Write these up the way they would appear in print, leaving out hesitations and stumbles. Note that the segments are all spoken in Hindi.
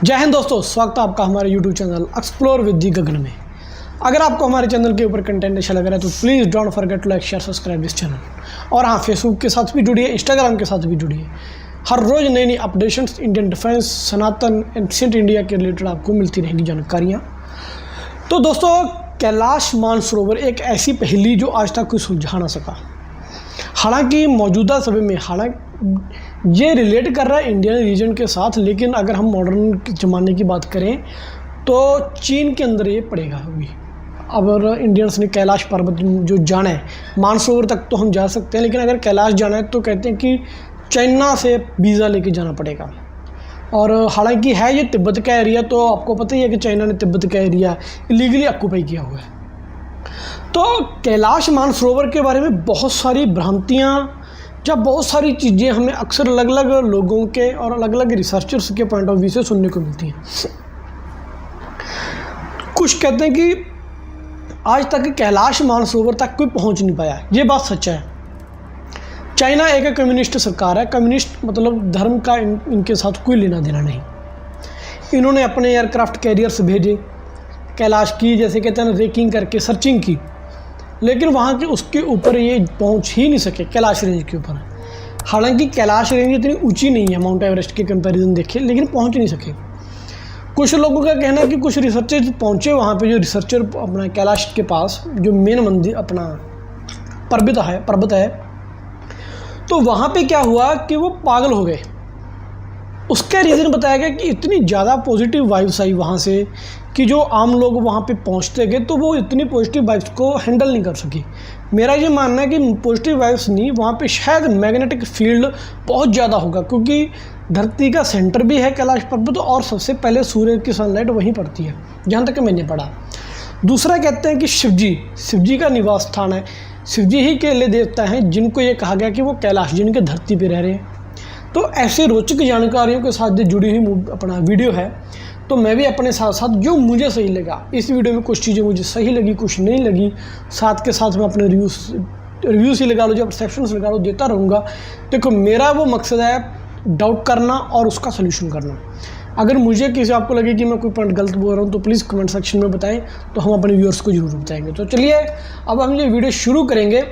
जय हिंद दोस्तों, स्वागत है आपका हमारे YouTube channel explore with the Gagan में। अगर आपको हमारे चैनल के ऊपर कंटेंट अच्छा लग रहा है तो please don't forget to like share subscribe this channel. और हाँ, फेसबुक के साथ भी जुड़िए, इंस्टाग्राम के साथ भी जुड़िए। हर रोज़ नई नई अपडेशंस इंडियन डिफेंस, सनातन, एंशिएंट इंडिया के रिलेटेड आपको मिलती रहेंगी जानकारियाँ। तो दोस्तों, कैलाश मानसरोवर एक ऐसी पहेली जो आज तक कोई सुलझा ना सका। हालांकि मौजूदा समय में ये रिलेट कर रहा है इंडियन रीजन के साथ, लेकिन अगर हम मॉडर्न ज़माने की बात करें तो चीन के अंदर ये पड़ेगा अभी। अगर इंडियंस ने कैलाश पर्वत जो जाना है, मानसरोवर तक तो हम जा सकते हैं, लेकिन अगर कैलाश जाना है तो कहते हैं कि चाइना से वीज़ा लेके जाना पड़ेगा। और हालांकि है ये तिब्बत का एरिया, तो आपको पता ही है कि चाइना ने तिब्बत का एरिया इलीगली ऑक्यूपाई किया हुआ है। तो कैलाश मानसरोवर के बारे में बहुत सारी भ्रांतियाँ, जब बहुत सारी चीज़ें हमें अक्सर अलग अलग लोगों के और अलग अलग रिसर्चर्स के पॉइंट ऑफ व्यू से सुनने को मिलती हैं। कुछ कहते हैं कि आज तक कैलाश मानसरोवर तक कोई पहुंच नहीं पाया। ये बात सच है। चाइना एक कम्युनिस्ट सरकार है। कम्युनिस्ट मतलब धर्म का इनके साथ कोई लेना देना नहीं। इन्होंने अपने एयरक्राफ्ट कैरियर्स भेजे, कैलाश की जैसे कहते हैं रेकिंग करके सर्चिंग की, लेकिन वहाँ के उसके ऊपर ये पहुँच ही नहीं सके, कैलाश रेंज के ऊपर। हालांकि कैलाश रेंज इतनी ऊंची नहीं है माउंट एवरेस्ट के कंपैरिजन देखें, लेकिन पहुँच नहीं सके। कुछ लोगों का कहना है कि कुछ रिसर्चर पहुँचे वहाँ पे, जो रिसर्चर अपना कैलाश के पास जो मेन मंदिर अपना पर्वत है, तो वहाँ पे क्या हुआ कि वो पागल हो गए। उसका रीज़न बताया गया कि इतनी ज़्यादा पॉजिटिव वाइब्स आई वहाँ से कि जो आम लोग वहाँ पे पहुँचते गए तो वो इतनी पॉजिटिव वाइब्स को हैंडल नहीं कर सकी। मेरा ये मानना है कि पॉजिटिव वाइब्स नहीं, वहाँ पे शायद मैग्नेटिक फील्ड बहुत ज़्यादा होगा, क्योंकि धरती का सेंटर भी है कैलाश पर्वत और सबसे पहले सूर्य की सनलाइट वहीं पड़ती है, जहाँ तक मैंने पढ़ा। दूसरा कहते हैं कि शिवजी का निवास स्थान है। शिवजी ही के लिए देवता हैं जिनको ये कहा गया कि वो कैलाश, जिनके धरती पर रह रहे हैं। तो ऐसे रोचक जानकारियों के साथ जो जुड़ी हुई अपना वीडियो है, तो मैं भी अपने साथ साथ जो मुझे सही लगा इस वीडियो में, कुछ चीज़ें मुझे सही लगी, कुछ नहीं लगी, साथ के साथ मैं अपने रिव्यूज़ ही लगा लो, जो परसेप्शंस लगा लो, देता रहूँगा। देखो, मेरा वो मकसद है डाउट करना और उसका सलूशन करना। अगर मुझे किसी आपको लगे कि मैं कोई पॉइंट गलत बोल रहा हूँ तो प्लीज़ कमेंट सेक्शन में बताएं, तो हम अपने व्यूअर्स को जरूर बताएंगे। तो चलिए अब हम ये वीडियो शुरू करेंगे।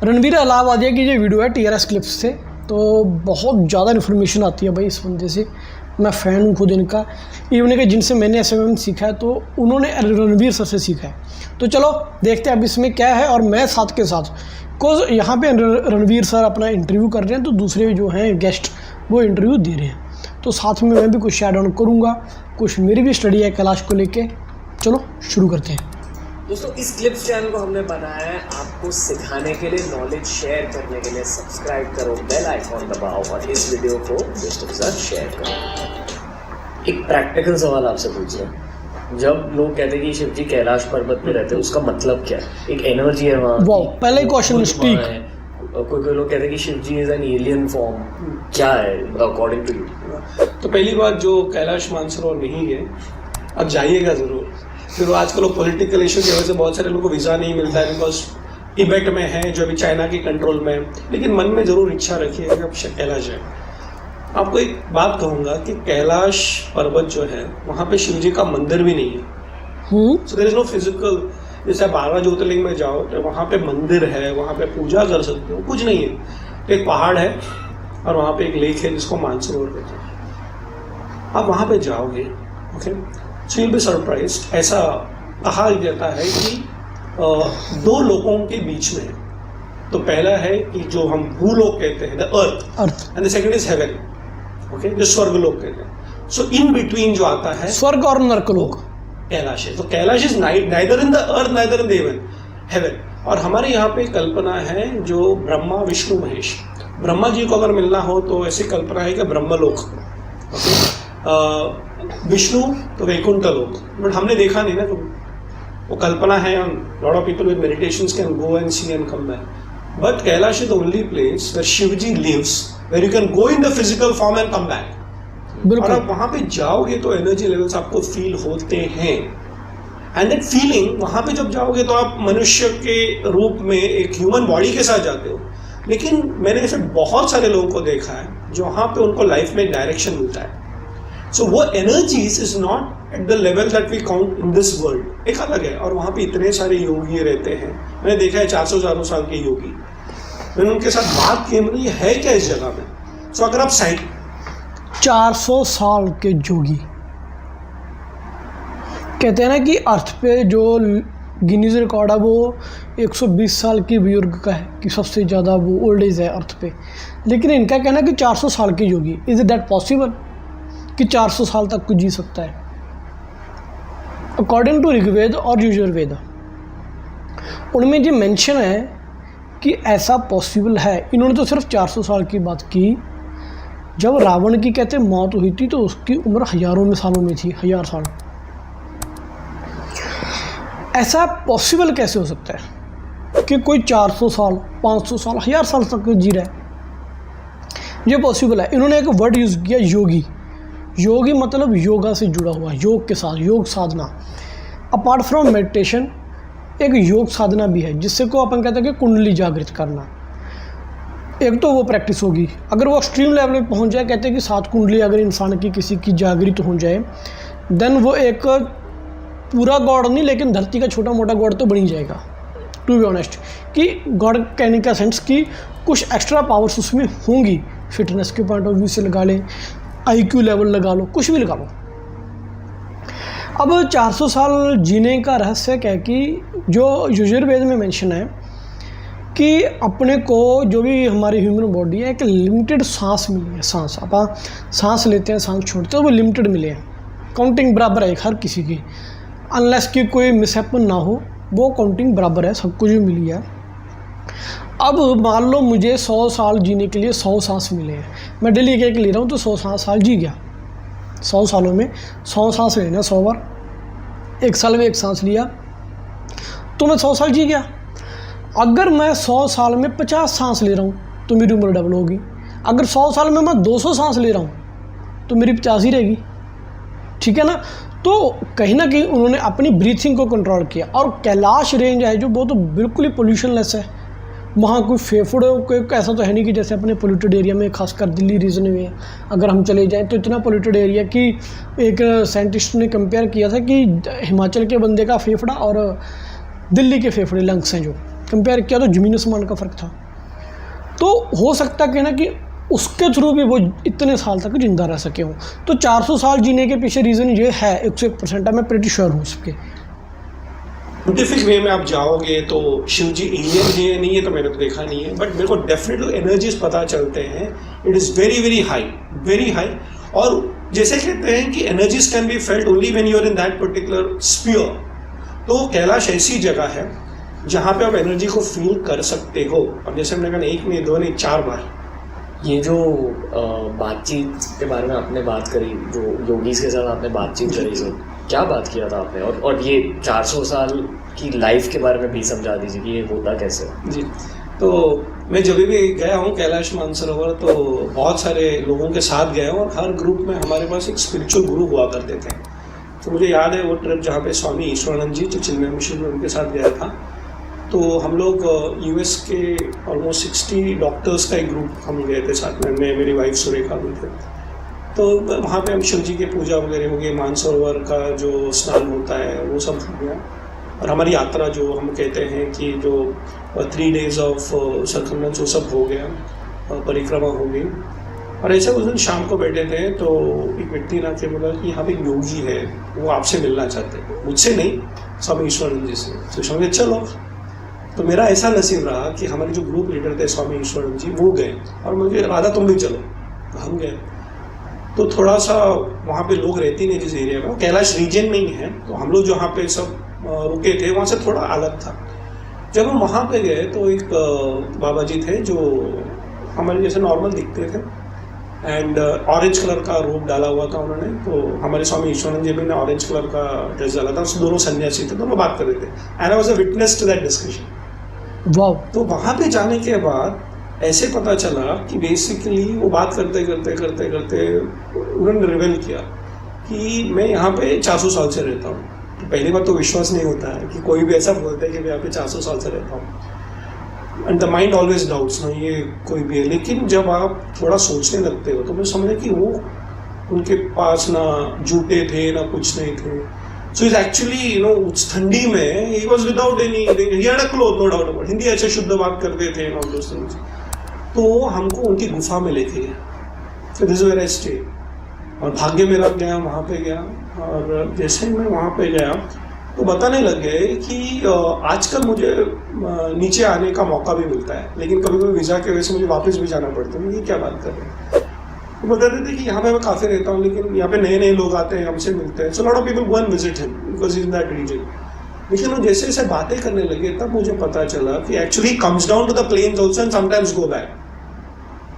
रणवीर इलाहाबादिया की ये वीडियो है TRS क्लिप्स से। तो बहुत ज़्यादा इन्फॉर्मेशन आती है भाई इस बंदे से। मैं फ़ैन हूँ खुद इनका, इवन कि जिनसे मैंने SMM सीखा है तो उन्होंने रणवीर सर से सीखा है। तो चलो देखते हैं अब इसमें क्या है। और मैं साथ के साथ बिकॉज यहाँ पे रणवीर सर अपना इंटरव्यू कर रहे हैं, तो दूसरे जो हैं गेस्ट वो इंटरव्यू दे रहे हैं, तो साथ में मैं भी कुछ शेयर डाउन करूँगा, कुछ मेरी भी स्टडी है कैलाश को लेके। चलो शुरू करते हैं। दोस्तों, इस क्लिप्स चैनल को हमने बनाया है आपको सिखाने के लिए, नॉलेज शेयर करने के लिए। सब्सक्राइब करो, बेल आइकॉन दबाओ और इस वीडियो को दोस्तों के साथ शेयर करो। एक प्रैक्टिकल सवाल आपसे पूछ रहे हैं। जब लोग कहते हैं कि शिव जी कैलाश पर्वत पे रहते हैं, उसका मतलब क्या है? एक एनर्जी है वहाँ। पहले क्वेश्चन स्टीक। कोई लोग कहते हैं कि शिव जी इज एन एलियन फॉर्म। क्या है अकॉर्डिंग टू यू? तो पहली बात, जो कैलाश मानसरोवर नहीं है, अब जाइएगा ज़रूर। फिर आजकल लोग पॉलिटिकल इशू की वजह से बहुत सारे लोगों को वीज़ा नहीं मिलता है, बिकॉज तिब्बत में है जो अभी चाइना के कंट्रोल में है। लेकिन मन में ज़रूर इच्छा रखिए कि अब कैलाश जाए। आपको एक बात कहूँगा कि कैलाश पर्वत जो है वहाँ पे शिव जी का मंदिर भी नहीं है। So there is no physical, जैसे 12 ज्योतिर्लिंग में जाओ तो वहाँ पे मंदिर है, वहाँ पे पूजा कर सकते हो, कुछ नहीं है। एक पहाड़ है और वहाँ पे एक लेक है जिसको मानसरोवर कहते हैं। आप वहाँ पे जाओगे, okay, so you will be surprised. ऐसा कहा जाता है कि 2 लोगों के बीच में, तो पहला है कि जो हम भूलोक कहते हैं, the earth, and the second is heaven, okay, जो स्वर्गलोक कहते हैं। सो इन बिटवीन जो आता है स्वर्ग और नरकलोक, कैलाश है। तो Kailash is neither in the earth neither in the haven. और हमारे यहाँ पे कल्पना है जो ब्रह्मा विष्णु महेश, ब्रह्मा जी को अगर मिलना हो तो ऐसी कल्पना है कि ब्रह्मलोक, विष्णु तो वैकुंठ लोक। बट हमने देखा नहीं ना कभी, वो कल्पना है। Lot of people with meditations can go and see and come back, but Kailash is the only place where Shivji lives, where you can go in the physical form and come back. और आप वहाँ पे जाओगे तो एनर्जी लेवल्स आपको फील होते हैं, एंड दैट फीलिंग वहाँ पे जब जाओगे तो आप मनुष्य के रूप में एक ह्यूमन बॉडी के साथ जाते हो। लेकिन मैंने ऐसे बहुत सारे लोगों को देखा है जो वहाँ पे उनको लाइफ में डायरेक्शन मिलता है। सो वो energies is not at the level that we count in this world, एक अलग है। और वहाँ पे इतने सारे योगी रहते हैं, मैंने देखा है 400 साल के योगी, मैंने उनके साथ बात की, मतलब ये है क्या इस जगह में। सो अगर आप 400 साल के जोगी कहते हैं ना कि अर्थ पे जो गिनीज रिकॉर्ड है वो 120 साल की बुजुर्ग का है कि सबसे ज़्यादा वो ओल्ड एज है अर्थ पे, लेकिन इनका कहना है कि 400 साल के योगी, इज़ इट दैट पॉसिबल कि 400 साल तक कोई जी सकता है? अकॉर्डिंग टू ऋग्वेद और यजुर्वेद उनमें ये मेंशन है कि ऐसा पॉसिबल है। इन्होंने तो सिर्फ 400 साल की बात की। जब रावण की कहते मौत हुई थी तो उसकी उम्र हज़ारों में सालों में थी, 1000 साल। ऐसा पॉसिबल कैसे हो सकता है कि कोई 400 साल, 500 साल, 1000 साल तक जी रहा है? ये पॉसिबल है। इन्होंने एक वर्ड यूज़ किया, योगी। योगी मतलब योगा से जुड़ा हुआ, योग के साथ, योग साधना। अपार्ट फ्रॉम मेडिटेशन एक योग साधना भी है जिससे को अपन कहते हैं कि कुंडली जागृत करना। एक तो वो प्रैक्टिस होगी, अगर वो एक्सट्रीम लेवल पे पहुंच जाए, कहते हैं कि 7 कुंडली अगर इंसान की किसी की जागृत हो जाए, देन वो एक पूरा गॉड नहीं लेकिन धरती का छोटा मोटा गॉड तो बन ही जाएगा, टू बी ऑनेस्ट। कि गॉड कहने का सेंस कि कुछ एक्स्ट्रा पावर्स उसमें होंगी। फिटनेस के पॉइंट ऑफ व्यू से लगा लें, IQ लेवल लगा लो, कुछ भी लगा लो। अब 400 साल जीने का रहस्य क्या है कि जो यजुर्वेद में मेंशन है कि अपने को जो भी हमारी ह्यूमन बॉडी है एक लिमिटेड सांस मिली है। सांस आप सांस लेते हैं, सांस छोड़ते हैं, वो लिमिटेड मिले हैं। काउंटिंग बराबर है हर किसी की, अनलेस कि कोई मिसहैपन ना हो, वो काउंटिंग बराबर है, सबको जो मिली है। अब मान लो मुझे 100 साल जीने के लिए 100 सांस मिले हैं, मैं डेली एक ले रहा हूँ तो 100 साल जी गया। 100 सालों में 100 सांस लेना, 100 बार, एक साल में एक सांस लिया तो मैं 100 साल जी गया। अगर मैं 100 साल में 50 सांस ले रहा हूँ तो मेरी उम्र डबल होगी। अगर 100 साल में मैं 200 सांस ले रहा हूँ तो मेरी 50 ही रहेगी, ठीक है ना। तो कहीं ना कहीं उन्होंने अपनी ब्रीथिंग को कंट्रोल किया। और कैलाश रेंज है जो, वो तो बिल्कुल ही पोल्यूशनलेस है। वहाँ कोई फेफड़े कोई ऐसा तो है नहीं कि जैसे अपने पोल्यूटेड एरिया में, खासकर दिल्ली रीजन में अगर हम चले जाएं तो इतना पोल्यूटेड एरिया कि एक साइंटिस्ट ने कंपेयर किया था कि हिमाचल के बंदे का फेफड़ा और दिल्ली के फेफड़े, लंग्स हैं, जो कंपेयर किया तो ज़मीन आसमान का फ़र्क था। तो हो सकता है ना कि उसके थ्रू भी वो इतने साल तक जिंदा रह सके हों। तो 400 साल जीने के पीछे रीज़न ये है, 101% मैं प्रेटी श्योर हूँ इसके। साइंटिफिक वे में आप जाओगे तो शिव जी एलियन है या नहीं है तो मैंने तो देखा नहीं है, बट मेरे को डेफिनेटली एनर्जीज पता चलते हैं। It is very very high, very high. और जैसे कहते हैं कि energies can be felt only when you are in that particular sphere. तो कैलाश ऐसी जगह है जहाँ पे आप एनर्जी को फील कर सकते हो। और जैसे हमने कहा 1 नहीं 2 नहीं 4 बार। ये जो बातचीत के बारे में आपने बात करी, जो योगीज के साथ आपने बातचीत करी, तो क्या बात किया था आपने? और ये 400 साल की लाइफ के बारे में भी समझा दीजिए कि ये होता कैसे? जी, तो मैं जब भी गया हूँ कैलाश मानसरोवर तो बहुत सारे लोगों के साथ गया हूँ, और हर ग्रुप में हमारे पास एक स्पिरिचुअल गुरु हुआ करते थे। तो मुझे याद है वो ट्रिप जहाँ पे स्वामी ईश्वरानंद जी जो चिन्मय मिशन में उनके साथ गया था। तो हम लोग US के ऑलमोस्ट 60 डॉक्टर्स का एक ग्रुप हम गए थे साथ में, मैं, मेरी वाइफ सुरेखा भी थे। तो वहाँ पे हम शिव जी की पूजा वगैरह हो गई, मानसरोवर का जो स्नान होता है वो सब हो गया। और हमारी यात्रा जो हम कहते हैं कि जो 3 days ऑफ सर्कमलेंस वो सब हो गया, परिक्रमा हो गई। और ऐसे उस दिन शाम को बैठे थे तो एक व्यक्ति ने आके बोला कि यहाँ पे एक योगी है, वो आपसे मिलना चाहते हैं, मुझसे नहीं, स्वामी ईश्वरानंद जी से। तो स्वामी चलो। तो मेरा ऐसा नसीब रहा कि हमारे जो ग्रुप लीडर थे स्वामी ईश्वरानंद जी, वो गए और मुझे राधा तुम भी चलो। तो हम गए। तो थोड़ा सा वहाँ पे लोग रहते नहीं जिस एरिया में, कैलाश रीजन में ही है, तो हम लोग जहाँ पे सब रुके थे वहाँ से थोड़ा अलग था। जब हम वहाँ पे गए तो एक बाबा जी थे जो हमारे जैसे नॉर्मल दिखते थे, एंड ऑरेंज कलर का रूप डाला हुआ था उन्होंने। तो हमारे स्वामी ईश्वरानंद जी भी ने ऑरेंज कलर का ड्रेस डाला था। उस दोनों सन्यासी थे, दोनों बात कर रहे थे, and I was a witness to that discussion. वाह। तो वहाँ पे जाने के बाद ऐसे पता चला कि बेसिकली वो बात करते करते करते करते उन्होंने रिवील किया कि मैं यहाँ पे 400 साल से रहता हूँ। तो पहली बार तो विश्वास नहीं होता है कि कोई भी ऐसा बोलता है कि मैं यहाँ पे 400 साल से रहता हूँ, and the mind always doubts ना, ये कोई भी है। लेकिन जब आप थोड़ा सोचने लगते हो तो मैं समझा कि वो उनके पास ना जूते थे ना कुछ नहीं थे. So he's actually, उस ठंडी में he was without any, he had a cloth, no doubt about it. Hindi अच्छे शुद्ध बात करते थे and all those things. तो हमको उनकी गुफा में लेके गए. So this is where I stay. और भाग्य मेरा गया, वहाँ पे गया, और जैसे मैं वहाँ पे गया तो बताने लग गए कि आजकल मुझे नीचे आने का मौका भी मिलता है, लेकिन कभी कभी वीज़ा की वजह से मुझे वापस भी जाना पड़ता है. ये क्या बात कर रहे हैं? तो बता रहे थे कि यहाँ पे मैं काफ़ी रहता हूँ, लेकिन यहाँ पे नए नए लोग आते हैं, हमसे मिलते हैं. So lot of people go and visit him because in that region. लेकिन वो जैसे जैसे बातें करने लगे तब मुझे पता चला कि actually comes down to the plains also and sometimes go back.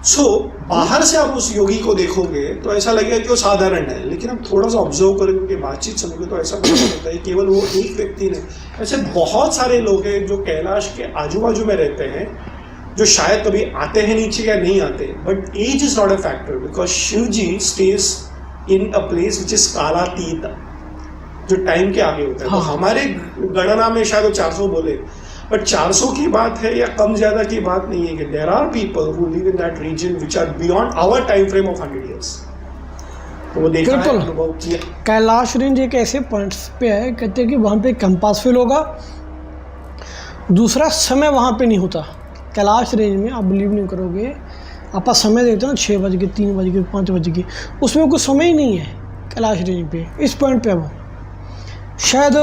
So बाहर से आप उस योगी को देखोगे तो ऐसा लगेगा कि वो साधारण है, लेकिन आप थोड़ा सा ऑब्जर्व करेंगे, उनकी बातचीत सुनोगे तो ऐसा पता चलता है केवल वो एक व्यक्ति ने, ऐसे बहुत सारे लोग हैं जो कैलाश के आजू बाजू में रहते हैं, जो शायद कभी आते हैं नीचे या नहीं आते. But age is not a factor because Shiv ji stays in a place which is कालातीत, जो टाइम के आगे होता है. तो हमारे गणना में शायद वो 400 बोले, बट 400 की बात है या कम ज्यादा की बात नहीं है. कि there are people who live in that region which are beyond our time frame of 100 years. तो वो देखा है, अनुभव किया. कैलाश रेंज एक ऐसे पॉइंट्स पे है, कहते हैं कि वहाँ पे कंपास फेल होगा, दूसरा समय वहाँ पे नहीं होता. कैलाश रेंज में आप बिलीव नहीं करोगे, आप समय देखते हो ना 6 बज के 3 बज के 5 बज के, उसमें कोई समय ही नहीं है कैलाश रेंज पे. इस पॉइंट पे वो शायद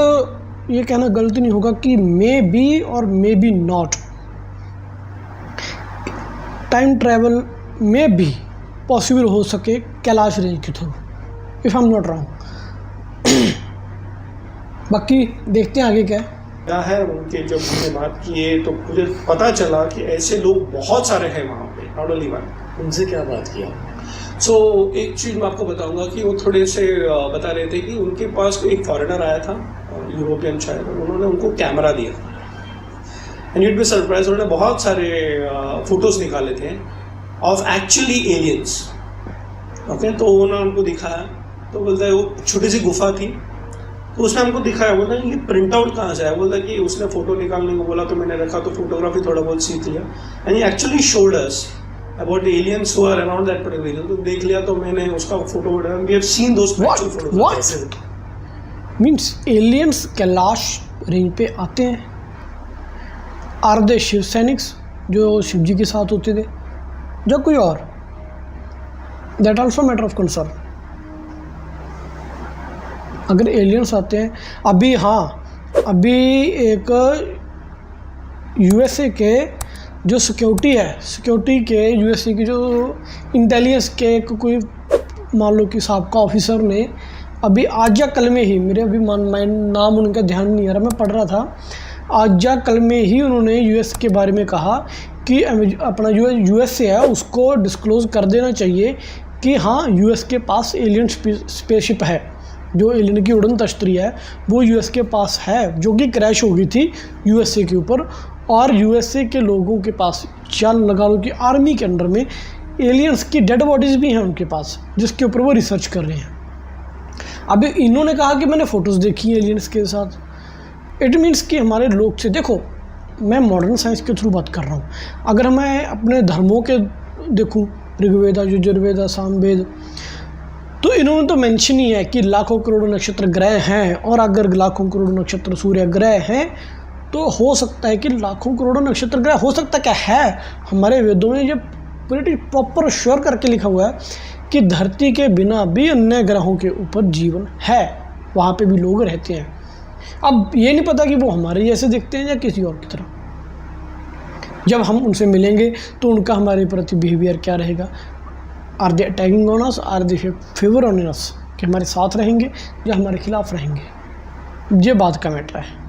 ये कहना गलती नहीं होगा कि मे बी और may be not time travel में भी पॉसिबल हो सके कैलाश रेंज के through, if I am not wrong. बाकी देखते हैं आगे क्या है. उनके जब हमने बात किए तो मुझे पता चला कि ऐसे लोग बहुत सारे हैं वहाँ पे, नॉट ओनली वन. उनसे क्या बात किया? सो एक चीज़ मैं आपको बताऊंगा कि वो थोड़े से बता रहे थे कि उनके पास एक फॉरेनर आया था, यूरोपियन शायद, उन्होंने उनको कैमरा दिया एंड यूड बी सरप्राइज. उन्होंने बहुत सारे फोटोज निकाले थे ऑफ एक्चुअली एलियंस. ओके, तो उन्होंने उनको दिखाया तो बोलता है वो छोटी सी गुफा थी, तो उसने हमको दिखाया. बोलता है ये प्रिंट आउट कहाँ से आया? बोलता है कि उसने फ़ोटो निकालने को बोला तो मैंने रखा, तो फोटोग्राफी थोड़ा बहुत सीख लिया. And he actually showed us about aliens who are around that particular region. तो देख लिया तो मैंने उसका फोटो उठाया. We have seen those photos. Means aliens Kailash range पे आते हैं. आर दे शिव सैनिक्स जो शिव जी के साथ होते थे, जो कोई और? That also matter of concern. अगर एलियंस आते हैं अभी, हाँ अभी एक यूएसए के जो सिक्योरिटी के यूएसए की जो इंटेलिजेंस के कोई मान लो कि साहब ऑफिसर ने अभी आज या कल में ही, मेरे अभी नाम उनका ध्यान नहीं आ रहा, मैं पढ़ रहा था, आज या कल में ही उन्होंने यूएस के बारे में कहा कि अपना जो यूएसए है उसको डिस्क्लोज़ कर देना चाहिए कि हाँ यूएस के पास एलियन स्पेसशिप है, जो एलियन की उड़न तश्तरी है वो यूएस के पास है, जो कि क्रैश हो गई थी यूएसए के ऊपर. और यूएसए के लोगों के पास चाल लगा लो कि आर्मी के अंडर में एलियंस की डेड बॉडीज़ भी हैं उनके पास, जिसके ऊपर वो रिसर्च कर रहे हैं. अभी इन्होंने कहा कि मैंने फ़ोटोज़ देखी हैं एलियंस के साथ. इट मीन्स कि हमारे लोग से, देखो मैं मॉडर्न साइंस के थ्रू बात कर रहा हूँ. अगर मैं अपने धर्मों के देखूँ, ऋग्वेद, यजुर्वेद, सामवेद, तो इन्होंने तो मेंशन ही है कि लाखों करोड़ों नक्षत्र ग्रह हैं, और अगर लाखों करोड़ों नक्षत्र सूर्य ग्रह हैं तो हो सकता है कि लाखों करोड़ों नक्षत्र ग्रह हो सकता क्या है. हमारे वेदों में ये पूरी प्रॉपर श्योर करके लिखा हुआ है कि धरती के बिना भी अन्य ग्रहों के ऊपर जीवन है, वहाँ पे भी लोग रहते हैं. अब ये नहीं पता कि वो हमारे जैसे दिखते हैं या किसी और की तरह. जब हम उनसे मिलेंगे तो उनका हमारे प्रति बिहेवियर क्या रहेगा? Are they attacking on us, are they favour on us, कि हमारे साथ रहेंगे या हमारे खिलाफ रहेंगे? ये बात का मैटर है.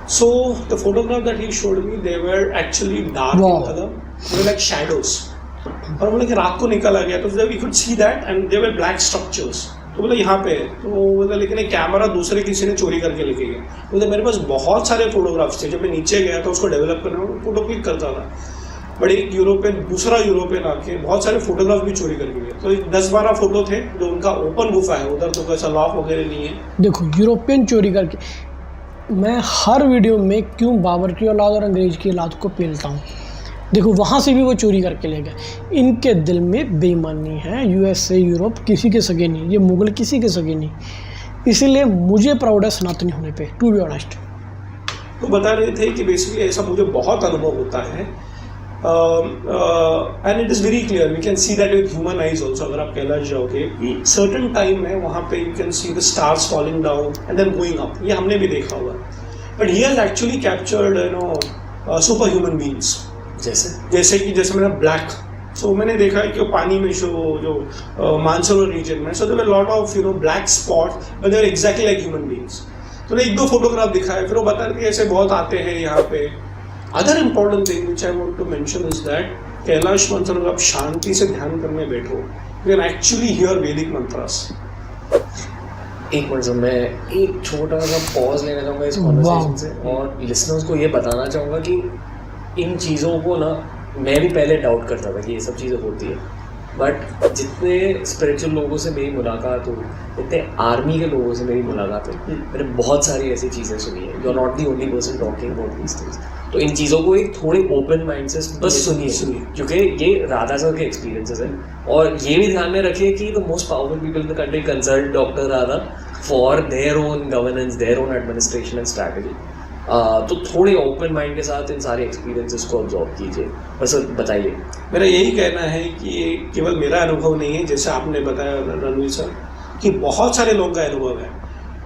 So the photograph that he showed me, they were actually dark in color. They were like shadows. और बोले कि रात को निकला गया तो we could see that and they were black structures. तो बोले यहाँ पे, तो बोला लेकिन एक कैमरा दूसरे किसी ने चोरी करके लेके गया. बोले मेरे पास बहुत सारे फोटोग्राफ्स थे. जब मैं नीचे गया तो उसको डेवलप करने में फोटो क्लिक करता था. बट एक दूसरा यूरोपियन आके बहुत सारे फोटोग्राफ भी चोरी करके गए. तो 10-12 फोटो थे जो उनका ओपन गुफा है, उधर तो कैसा लॉक वगैरह नहीं है. देखो यूरोपियन चोरी करके, मैं हर वीडियो में क्यों बाबर की औलाद और अंग्रेज की औलाद को पेलता हूँ. देखो वहाँ से भी वो चोरी करके ले गए। इनके दिल में बेईमानी है, यूएसए यूरोप किसी के सगे नहीं, ये मुगल किसी के सगे नहीं, इसीलिए मुझे प्राउड है सनातनी होने पे, टू बी ऑनेस्ट। तो बता रहे थे कि बेसिकली ऐसा मुझे बहुत अनुभव होता है and it is very clear, we can see that with human eyes also. अगर आप कैलाश जाओगे सर्टन टाइम है वहाँ पे you can see the stars falling down and then going up, ये हमने भी देखा हुआ। But he has actually captured you know super human beings, जैसे मैंने ब्लैक, सो मैंने देखा है कि वो पानी में जो मानसरोवर रीजन में, so there were lot of you know black spot but they are exactly like human beings. तो एक दो फोटोग्राफ दिखाए, फिर वो बता रहे थे ऐसे बहुत आते हैं यहाँ पे। Other important thing which I want to mention is that Kailash Mansarovar आप शांति से ध्यान करने बैठो, यू कैन एक्चुअली हियर वैदिक मंत्रास। एक मिनट, मैं एक छोटा सा पॉज लेना चाहूँगा इस कॉन्वर्सेशन से और लिसनर्स को ये बताना चाहूँगा कि इन चीज़ों को ना मैं भी पहले डाउट करता था कि ये सब चीज़ें होती है, बट जितने स्पिरिचुअल लोगों से मेरी मुलाकात हुई, जितने आर्मी के लोगों से मेरी मुलाकात हुई, मैंने बहुत सारी ऐसी चीज़ें सुनी है। You are not the only person talking about these things. तो इन चीज़ों को एक थोड़े ओपन माइंड से बस सुनिए, क्योंकि ये राधा सर के एक्सपीरियंसेस हैं। और ये भी ध्यान में रखिए कि the most powerful people in the country consult doctor Radha for their own governance, their own administration and strategy. तो थोड़े ओपन माइंड के साथ इन सारे एक्सपीरियंसेस को ऑब्जॉर्व कीजिए। बस बताइए। मेरा यही कहना है कि ये केवल मेरा अनुभव नहीं है, जैसे आपने बताया रणवीर सर कि बहुत सारे लोगों का अनुभव है।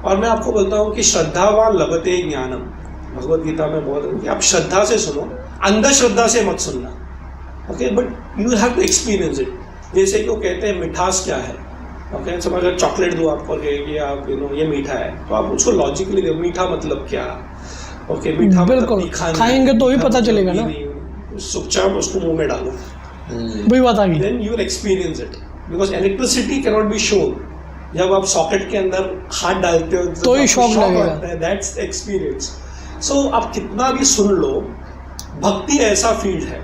और मैं आपको बोलता हूँ कि श्रद्धावान लभते ज्ञानम, भगवद गीता में बोल रहे हैं कि आप श्रद्धा से सुनो, अंधश्रद्धा से मत सुनना। Okay, but you have to experience it. जैसे कि वो कहते हैं मिठास क्या है। ओके, समझ अगर चॉकलेट दो आपको कि आप यू नो ये मीठा है, तो आप उसको लॉजिकली दो, मीठा मतलब क्या। ओके, मीठा बिल्कुल, खाएंगे तो ही पता चलेगा ना, चुपचाप उसको मुंह में डालो, वही बात आ गई। Then you will experience it, because electricity can not be shown. जब आप सॉकेट के अंदर हाथ डालते हो तो ही शॉक लगेगा, दैट्स एक्सपीरियंस। सो आप कितना भी सुन लो, भक्ति ऐसा फील्ड है,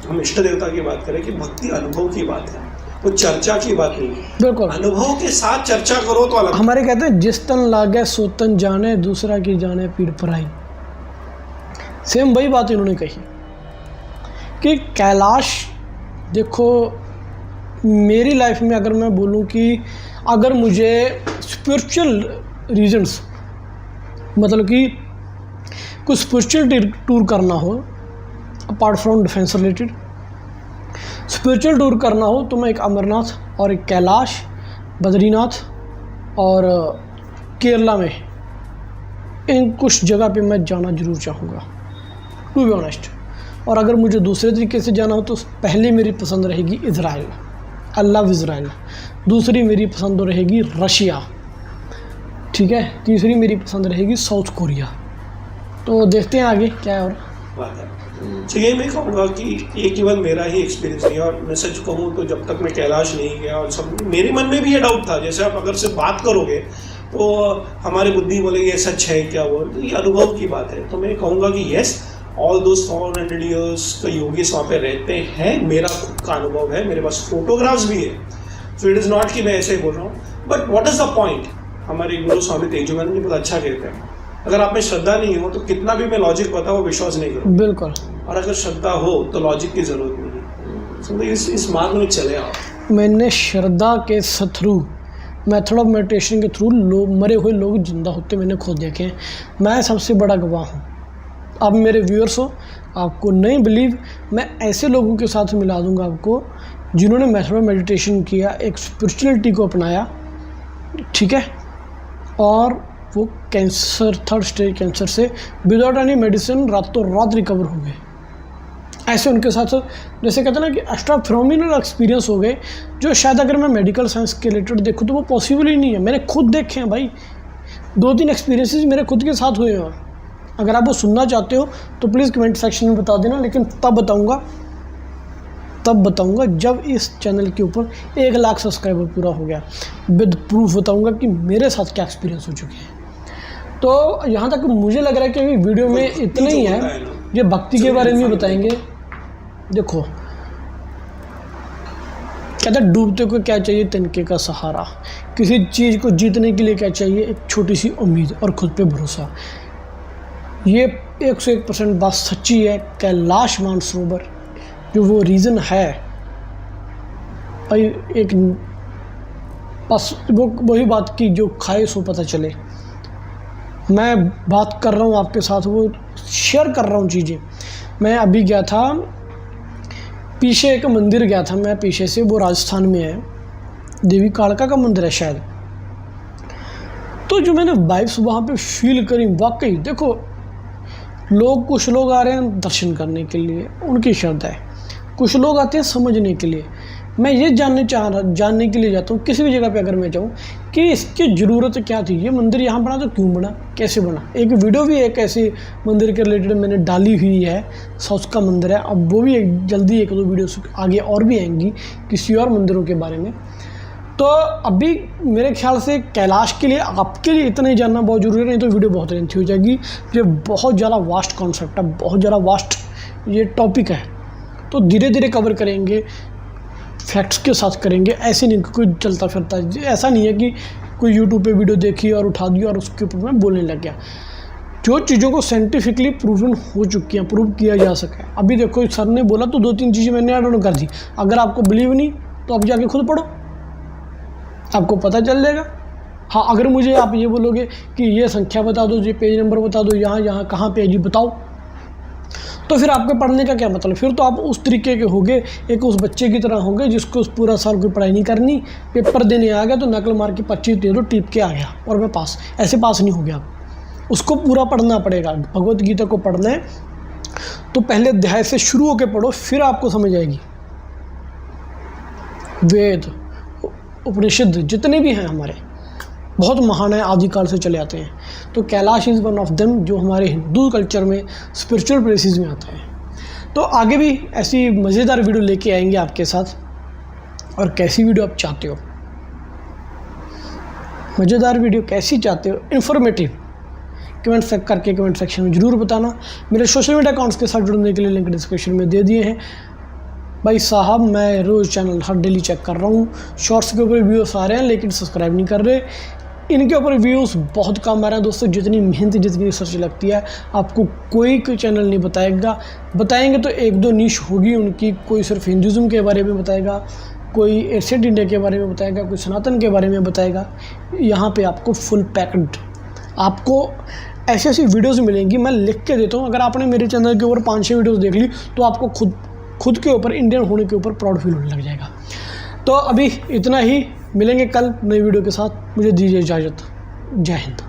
हम इष्ट देवता की बात करें कि भक्ति अनुभव की बात है, वो चर्चा की बात नहीं है। बिल्कुल, अनुभव के साथ चर्चा करो तो अलग। हमारे कहते हैं जिस तन लागे सो तन जाने, दूसरा की जाने पीड़ पराई। सेम वही बात इन्होंने कही कि कैलाश, देखो मेरी लाइफ में अगर मैं बोलूं कि अगर मुझे स्पिरिचुअल रीजन्स, मतलब कि कुछ स्पिरिचुअल टूर करना हो apart from defence related, spiritual tour करना हो तो मैं एक अमरनाथ और एक कैलाश, बद्रीनाथ और केरला में इन कुछ जगह पे मैं जाना ज़रूर चाहूँगा, टू बी ऑनेस्ट। और अगर मुझे दूसरे तरीके से जाना हो तो पहले मेरी पसंद रहेगी इज़राइल, आई लव इज़राइल। दूसरी मेरी पसंद रहेगी रशिया, ठीक है। तीसरी मेरी पसंद रहेगी साउथ कोरिया। तो देखते हैं आगे क्या है और बात है। तो ये मैं कहूँगा कि ये केवल मेरा ही एक्सपीरियंस नहीं है, और मैं सच कहूँ तो जब तक मैं कैलाश नहीं गया और सब मेरे मन में भी ये डाउट था। जैसे आप अगर से बात करोगे तो हमारी बुद्धि बोलेगी ये सच है क्या, वो तो ये अनुभव की बात है। तो मैं कहूँगा कि येस, ऑल दोस 400 ईयर्स का योगीस वहाँ पे रहते हैं, मेरा खुद का अनुभव है, मेरे पास फोटोग्राफ्स भी है। सो इट इज़ नॉट कि मैं ऐसे ही बोल रहा हूँ, but what is the point. हमारे गुरु स्वामी तेजोमैन जी बहुत अच्छा कहते हैं, अगर आप में श्रद्धा नहीं हो तो कितना भी मैं लॉजिक बताऊँ वो विश्वास नहीं करूँ। बिल्कुल, और अगर श्रद्धा हो तो लॉजिक की ज़रूरत नहीं है। तो इस मार्ग में चले आप। मैंने श्रद्धा के थ्रू, मेथड ऑफ मेडिटेशन के थ्रू मरे हुए लोग जिंदा होते मैंने खुद देखे हैं। मैं सबसे बड़ा गवाह हूँ। आप मेरे व्यूअर्स हो, आपको नहीं बिलीव, मैं ऐसे लोगों के साथ मिला दूंगा आपको जिन्होंने मेथड ऑफ मेडिटेशन किया, एक स्पिरिचुअलिटी को अपनाया, ठीक है, और वो कैंसर, 3rd स्टेज कैंसर से विदाउट एनी मेडिसिन रातों रात रिकवर हो गए। ऐसे उनके साथ जैसे कहते हैं ना कि एक्स्ट्रा फिनोमिनल एक्सपीरियंस हो गए, जो शायद अगर मैं मेडिकल साइंस के रिलेटेड देखूँ तो वो पॉसिबल ही नहीं है। मैंने खुद देखे हैं भाई, 2-3 एक्सपीरियंसेस मेरे खुद के साथ हुए हैं। अगर आप वो सुनना चाहते हो तो प्लीज़ कमेंट सेक्शन में बता देना, लेकिन तब बताऊंगा जब इस चैनल के ऊपर 1 लाख सब्सक्राइबर पूरा हो गया, विद प्रूफ बताऊंगा कि मेरे साथ क्या एक्सपीरियंस हो चुके हैं। तो यहाँ तक मुझे लग रहा है कि अभी वीडियो में इतना ही है। ये भक्ति के बारे में बताएंगे। देखो कहते हैं डूबते को क्या चाहिए, तिनके का सहारा। किसी चीज़ को जीतने के लिए क्या चाहिए, एक छोटी सी उम्मीद और खुद पे भरोसा। ये 101% बात सच्ची है। कैलाश मानसरोवर जो वो रीज़न है भाई, एक बस वो वही बात की जो खाए सो पता चले। मैं बात कर रहा हूँ आपके साथ, वो शेयर कर रहा हूँ चीज़ें। मैं अभी गया था पीछे, एक मंदिर गया था मैं पीछे से, वो राजस्थान में है, देवी कालका का मंदिर है शायद। तो जो मैंने वाइब्स वहाँ पे फील करी, वाकई देखो कुछ लोग आ रहे हैं दर्शन करने के लिए, उनकी श्रद्धा है, कुछ लोग आते हैं समझने के लिए। मैं ये जानने के लिए जाता हूँ किसी भी जगह पे अगर मैं जाऊँ कि इसकी ज़रूरत क्या थी, ये मंदिर यहाँ बना तो क्यों बना, कैसे बना। एक वीडियो भी एक ऐसे मंदिर के रिलेटेड मैंने डाली हुई है, साउथ का मंदिर है, अब वो भी जल्दी 1-2 वीडियो आगे और भी आएंगी किसी और मंदिरों के बारे में। तो अभी मेरे ख्याल से कैलाश के लिए, आपके लिए इतना ही जानना बहुत ज़रूरी है, नहीं तो वीडियो बहुत लेंथी हो जाएगी। ये बहुत ज़्यादा वास्ट कॉन्सेप्ट है, बहुत ज़्यादा वास्ट ये टॉपिक है, तो धीरे धीरे कवर करेंगे, फैक्ट्स के साथ करेंगे। ऐसे नहीं कि कोई चलता फिरता, ऐसा नहीं है कि कोई यूट्यूब पे वीडियो देखी और उठा दी और उसके ऊपर मैं बोलने लग गया। जो चीज़ों को साइंटिफिकली प्रूवन हो चुकी हैं, प्रूव किया जा सके। अभी देखो सर ने बोला तो 2-3 चीज़ें मैंने ऐड ऑन कर दी। अगर आपको बिलीव नहीं तो आप जाके खुद पढ़ो, आपको पता चल जाएगा। हाँ, अगर मुझे आप ये बोलोगे कि ये संख्या बता दो, ये पेज नंबर बता दो, यहाँ कहाँ पे है जी बताओ, तो फिर आपके पढ़ने का क्या मतलब। फिर तो आप उस तरीके के होगे, एक उस बच्चे की तरह होंगे जिसको पूरा साल कोई पढ़ाई नहीं करनी, पेपर देने आ गया तो नकल मार के 25 दे दो, टिप के आ गया और मैं पास। ऐसे पास नहीं हो गया, उसको पूरा पढ़ना पड़ेगा। भगवत गीता को पढ़ना है तो पहले अध्याय से शुरू होकर पढ़ो, फिर आपको समझ आएगी। वेद उपनिषद जितने भी हैं हमारे बहुत महान है, आदिकाल से चले आते हैं। तो Kailash is one of them, जो हमारे हिंदू कल्चर में स्पिरिचुअल प्लेसेस में आता है। तो आगे भी ऐसी मज़ेदार वीडियो लेके आएंगे आपके साथ। और कैसी वीडियो आप चाहते हो, मज़ेदार वीडियो कैसी चाहते हो, इन्फॉर्मेटिव, कमेंट करके कमेंट सेक्शन में ज़रूर बताना। मेरे सोशल मीडिया अकाउंट्स के साथ जुड़ने के लिए लिंक डिस्क्रिप्शन में दे दिए हैं। भाई साहब मैं रोज़ चैनल हर डेली चेक कर रहा हूँ, शॉर्ट्स के ऊपर व्यूज़ आ रहे हैं लेकिन सब्सक्राइब नहीं कर रहे। इनके ऊपर व्यूज़ बहुत कम आ रहे हैं दोस्तों। जितनी मेहनत जितनी रिसर्च लगती है आपको कोई चैनल नहीं बताएगा। बताएंगे तो 1-2 नीश होगी उनकी, कोई सिर्फ हिंदुज़म के बारे में बताएगा, कोई एशियन इंडिया के बारे में बताएगा, कोई सनातन के बारे में बताएगा। यहाँ पे आपको फुल पैक्ड, आपको ऐसी ऐसी वीडियोज़ मिलेंगी, मैं लिख के देता हूँ। अगर आपने मेरे चैनल के ऊपर 5-6 वीडियोज़ देख ली तो आपको खुद के ऊपर, इंडियन होने के ऊपर प्राउड फील होने लग जाएगा। तो अभी इतना ही, मिलेंगे कल नई वीडियो के साथ। मुझे दीजिए इजाज़त, जय हिंद।